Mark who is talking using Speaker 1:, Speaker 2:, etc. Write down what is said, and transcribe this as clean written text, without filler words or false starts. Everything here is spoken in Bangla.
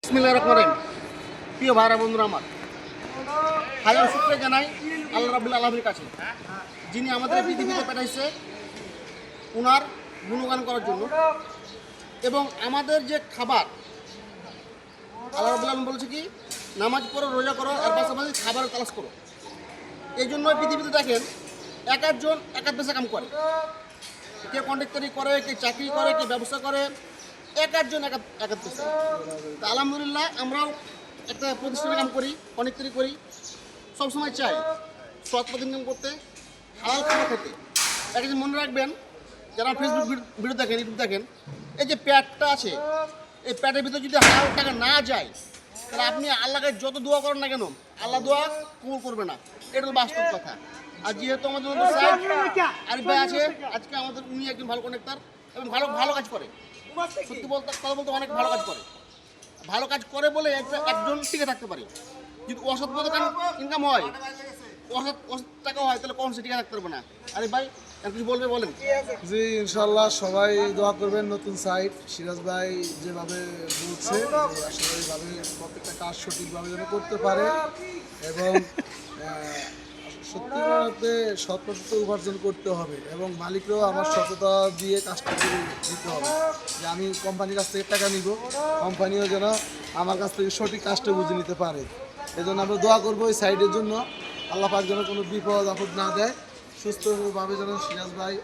Speaker 1: বিসমিল্লাহির রহমানির রহিম। প্রিয় ভাইরা বন্ধুরা, আমার হাজার শুকরিয়া জানাই আল্লাহ রাব্বুল আলামিনের কাছে, যিনি আমাদের পৃথিবীতে পাঠাইছে ওনার গুণগান করার জন্য। এবং আমাদের যে খাবার, আল্লাহ রাব্বুল আলামিন বলেছে কি, নামাজ পড়ো, রোজা করো, আর পাশাপাশি খাবারের তালাশ করো। এই জন্য পৃথিবীতে দেখেন এক একজন এক এক দেশে কাম করে, কে কন্ট্রাক্টরি করে, কে চাকরি করে, কে ব্যবসা করে, এক একজন এক এক দেশে। তা আলহামদুলিল্লাহ আমরাও একটা প্রতিষ্ঠানে কাম করি, কন্ট্রাক্টরি করি। সবসময় চাই সৎ পথে ইনকাম করতে, হালাল খাবার খেতে। একটা জিনিস মনে রাখবেন, যারা ফেসবুক ভিডিও দেখেন, ইউটিউব দেখেন, এই যে প্যাটটা আছে, এই প্যাটের ভিতরে যদি হালাল টাকা না যায়, তাহলে আপনি আল্লাহকে যত দোয়া করেন না কেন, আল্লাহ দোয়া কবুল করবে না। এটা হলো বাস্তব কথা। আর যেহেতু আমাদের আরিফ ভাই আছে, আজকে আমাদের উনি একজন ভালো কন্ট্রাক্টর এবং ভালো ভালো কাজ করে। সত্যি বলতে কথা বলতে অনেক ভালো কাজ করে। ভালো কাজ করে বলে একজন টিকে থাকতে পারে। যদি অসৎ পথে ইনকাম হয়, অসৎ টাকা হয়, তাহলে কম সে টিকে থাকতে পারবে না। আরিফ ভাই আর কিছু বলবে, বলেন।
Speaker 2: জি, ইনশাল্লাহ সবাই দোয়া করবেন। নতুন সাইট সিরাজ ভাই যেভাবে বলছে, আসলে এইভাবে প্রত্যেকটা কাজ সঠিকভাবে যেন করতে পারে এবং সত্যি বলতে সৎ পথে উপার্জন করতে হবে এবং মালিকরাও আমার সততা দিয়ে কাজটা করে দিতে হবে। যে আমি কোম্পানির কাছ থেকে টাকা নিব, কোম্পানিও যেন আমার কাছ থেকে সঠিক কাজটা বুঝে নিতে পারে। এই জন্য আমরা দোয়া করবো এই সাইডের জন্য, আল্লাহ পাক যেন কোনো বিপদ আপদ না দেয়, সুস্থভাবে যেন সিরাজ ভাই